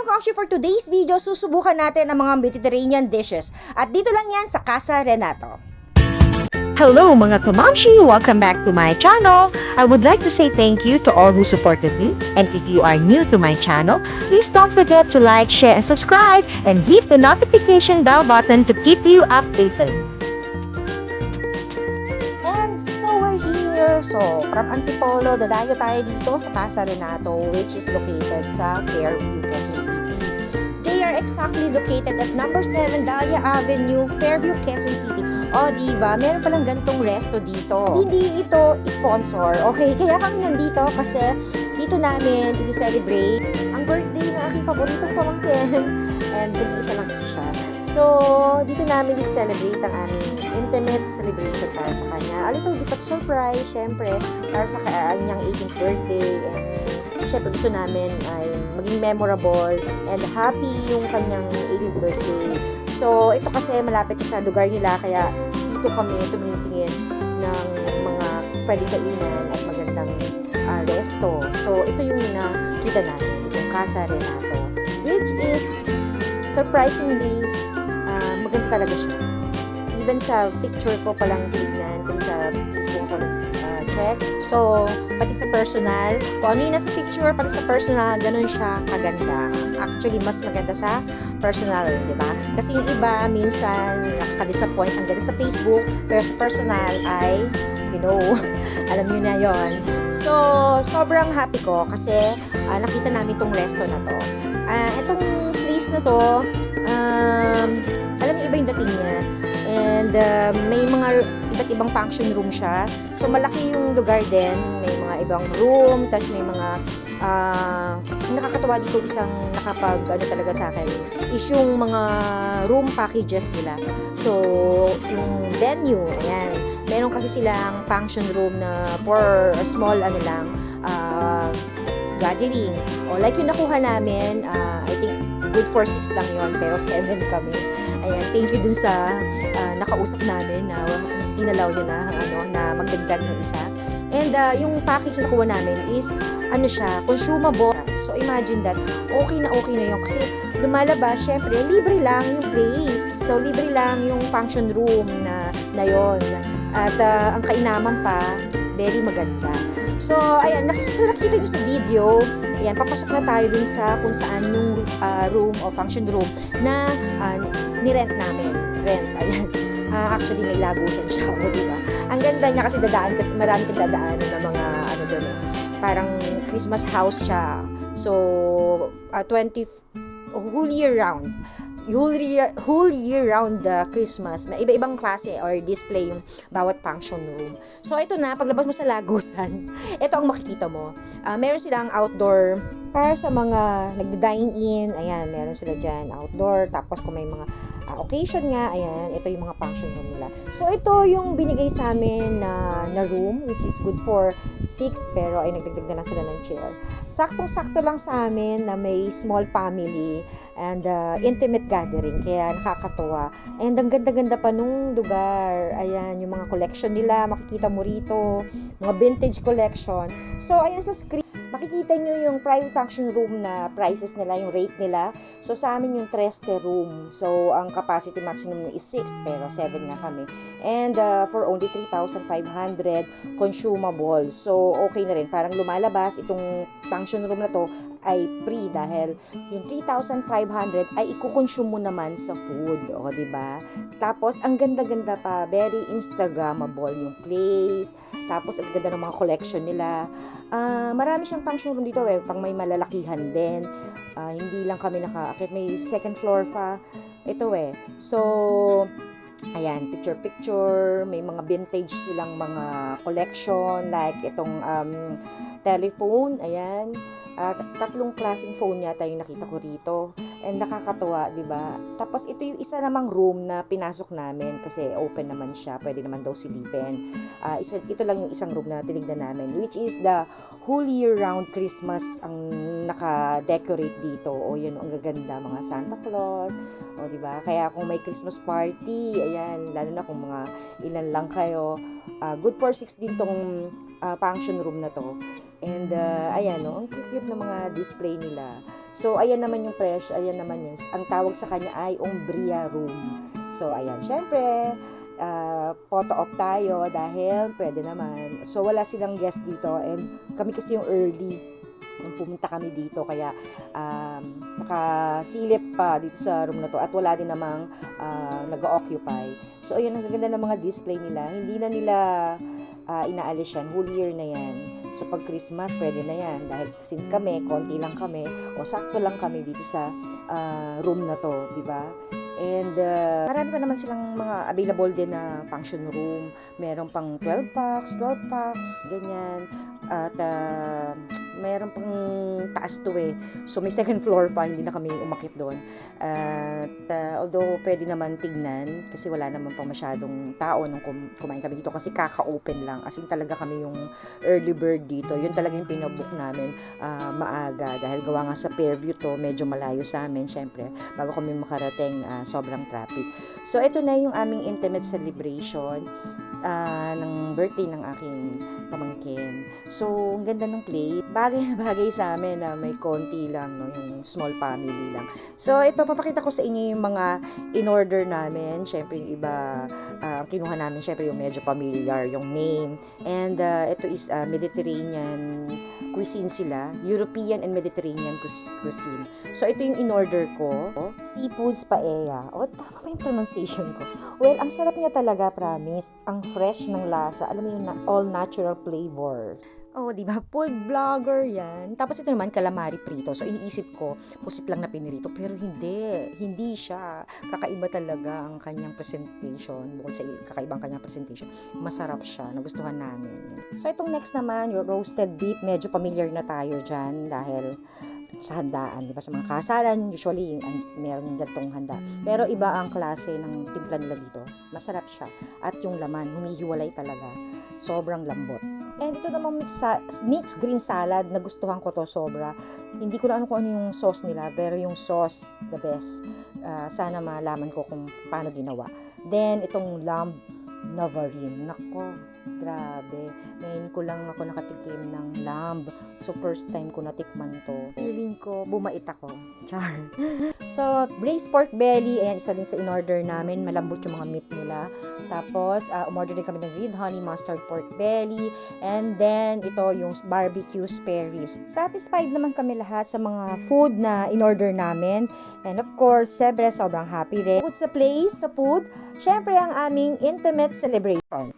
Momshi, for today's video, susubukan natin ang mga Mediterranean dishes. At dito lang yan sa Casa Renato. Hello mga Kamamshi! Welcome back to my channel! I would like to say thank you to all who supported me. And if you are new to my channel, please don't forget to like, share, and subscribe. And hit the notification bell button to keep you updated. And so we're here. So, from Antipolo, dadayo tayo dito sa Casa Renato, which is located sa Fairview, Quezon City. They are exactly located at number 7 Dahlia Avenue, Fairview, Quezon City. O, diba? Meron palang gantong resto dito. Hindi ito sponsor. Okay, kaya kami nandito kasi dito namin isi-celebrate ang birthday ng aking paboritong pamangkin. And nag-iisa lang kasi siya. So, dito namin isi-celebrate ang aming intimate celebration para sa kanya. A little bit of surprise, syempre, para sa kanyang 18th birthday. And syempre, gusto namin ay maging memorable and happy yung kanyang 18th birthday. So, ito kasi malapit sa lugar nila, kaya dito kami tumitingin ng mga pwedeng kainan at magandang resto. So, ito yung nakita namin, yung Casa Renato, which is surprisingly maganda talaga siya. Even sa picture ko palang tignan, kasi sa Facebook ako nag-check. So, pati sa personal, kung ano yung nasa picture, pati sa personal, ganun siya kaganda. Actually, mas maganda sa personal, di ba? Kasi yung iba, minsan, nakaka-disappoint ang ganda sa Facebook, pero sa personal ay, you know, alam nyo na yon. So, sobrang happy ko kasi nakita namin tong resto na to. Itong place na to, alam niyo, iba yung dating niya. And may mga iba't ibang function room siya. So, malaki yung lugar din. May mga ibang room, tas may mga nakakatawa dito isang talaga sa akin is yung mga room packages nila. So, yung venue, ayan. Meron kasi silang function room na for a small gathering. O, like yung nakuha namin, I think good for 6 lang yon, pero 7 kami. Ayan, thank you dun sa nakausap namin na inalaw niya na magdagdag ng isa. And yung package na nakuha namin is siya, consumable. So imagine that, okay na yun kasi lumalabas, syempre, libre lang yung place. So libre lang yung function room na yon. At ang kainaman pa, very maganda. So, ayan, nakita nyo sa video, ayan, papasok na tayo dun sa kung saan yung room o function room na ni-rent namin. Ayan. Actually, may lagusan siya, diba? Ang ganda niya kasi marami kang dadaanan ng mga, doon parang Christmas house siya. So, whole year round Christmas, na iba-ibang klase or display yung bawat function room. So ito na, paglabas mo sa lagusan, ito ang makikita mo. Meron silang outdoor para sa mga nagda-dine in, ayan, meron sila dyan outdoor. Tapos kung may mga occasion nga, ayan, ito yung mga function room nila. So ito yung binigay sa amin na room, which is good for 6, pero ay nagdagdag na lang sila ng chair. Saktong-sakto lang sa amin na may small family and intimate gathering, kaya nakakatuwa. And ang ganda-ganda pa nung lugar. Ayan, yung mga collection nila, makikita mo rito, mga vintage collection. So ayan sa screen, makikita nyo yung private function room na prices nila, yung rate nila. So sa amin yung Treste room. So ang capacity maximum is 6, pero 7 nga kami. And for only 3,500 consumable. So okay na rin. Parang lumalabas itong function room na to ay free dahil yung 3,500 ay ikukonsume mo naman sa food. O, diba? Tapos ang ganda-ganda pa. Very Instagrammable yung place. Tapos ang ganda ng mga collection nila. Marami siyang function room dito pang may malalakihan din. Hindi lang kami nakaakit, may second floor pa ito So ayan, picture, may mga vintage silang mga collection like itong telephone, ayan. 3 klaseng phone yata yung nakita ko rito. And nakakatuwa, di ba? Tapos ito yung isa namang room na pinasok namin kasi open naman siya. Pwede naman daw silipin. Ito lang yung isang room na tinignan namin, which is the whole year round Christmas ang naka-decorate dito. O yun, ang gaganda, mga Santa Claus. O di ba? Kaya kung may Christmas party, ayan, lalo na kung mga ilan lang kayo, good for 6 din tong function room na to. And ayan, no, ang cute ng mga display nila. So, ayan naman yung presyo, ayan naman yun. Ang tawag sa kanya ay Umbria Room. So, ayan, syempre, photo op tayo dahil pwede naman. So, wala silang guest dito and kami kasi yung early nung pumunta kami dito kaya nakasilip pa dito sa room na to at wala din namang nag-occupy. So ayun, ang gaganda ng mga display nila. Hindi na nila inaalis yan. Whole year na yan. So pag Christmas, pwede na yan. Dahil sin kami, konti lang kami o sakto lang kami dito sa room na to, di ba? And marami pa naman silang mga available din na function room. Meron pang 12 packs, ganyan. At meron pang taas to eh. So may second floor pa, hindi na kami umakit doon. At although pwede naman tignan kasi wala naman pa masyadong tao nung kumain kami dito kasi kaka-open lang. As in talaga kami yung early bird dito. Yun talaga yung pinabook namin maaga dahil gawa nga sa Fairview to, medyo malayo sa amin syempre. Bago kami makarating, sobrang traffic. So ito na yung aming intimate celebration ng birthday ng aking pamangkin. So, ang ganda ng plate. Bagay na bagay sa amin na may konti lang, no, yung small family lang. So, ito, papakita ko sa inyo yung mga in-order namin. Siyempre, yung iba, kinuha namin, siyempre, yung medyo familiar, yung name. And, ito is Mediterranean cuisine sila. European and Mediterranean cuisine. So, ito yung in-order ko. Seafoods paella. O, tama ba yung pronunciation ko? Well, ang sarap niya talaga, promise. Ang fresh ng lasa. Alam mo yung all natural flavor. Oh, di ba? Food vlogger yan. Tapos ito naman, calamari prito. So, iniisip ko, pusit lang na pinirito. Pero hindi. Hindi siya. Kakaiba talaga ang kanyang presentation. Bukod sa kakaibang kanyang presentation, masarap siya. Nagustuhan namin. So, itong next naman, yung roasted beef. Medyo familiar na tayo dyan dahil sa handaan. Di ba? Sa mga kasalan, usually, meron yung gantong handa. Pero iba ang klase ng timpla nila dito. Masarap siya. At yung laman, humihiwalay talaga. Sobrang lambot. And ito namang mixed green salad, nagustuhan ko to sobra. Hindi ko na kung ano yung sauce nila, pero yung sauce, the best. Sana malaman ko kung paano ginawa. Then, itong lamb Navarin. Nako, grabe. Ngayon ko lang ako nakatikim ng lamb. So, first time ko natikman to. Feeling ko, bumait ako. Char. So, braised pork belly. Ayan, isa din sa in-order namin. Malambot yung mga meat nila. Tapos, umorder din kami ng red honey mustard pork belly. And then, ito yung barbecue spare ribs. Satisfied naman kami lahat sa mga food na in-order namin. And of course, syempre, sobrang happy rin. Food sa place, sa food, syempre ang aming intimate celebration.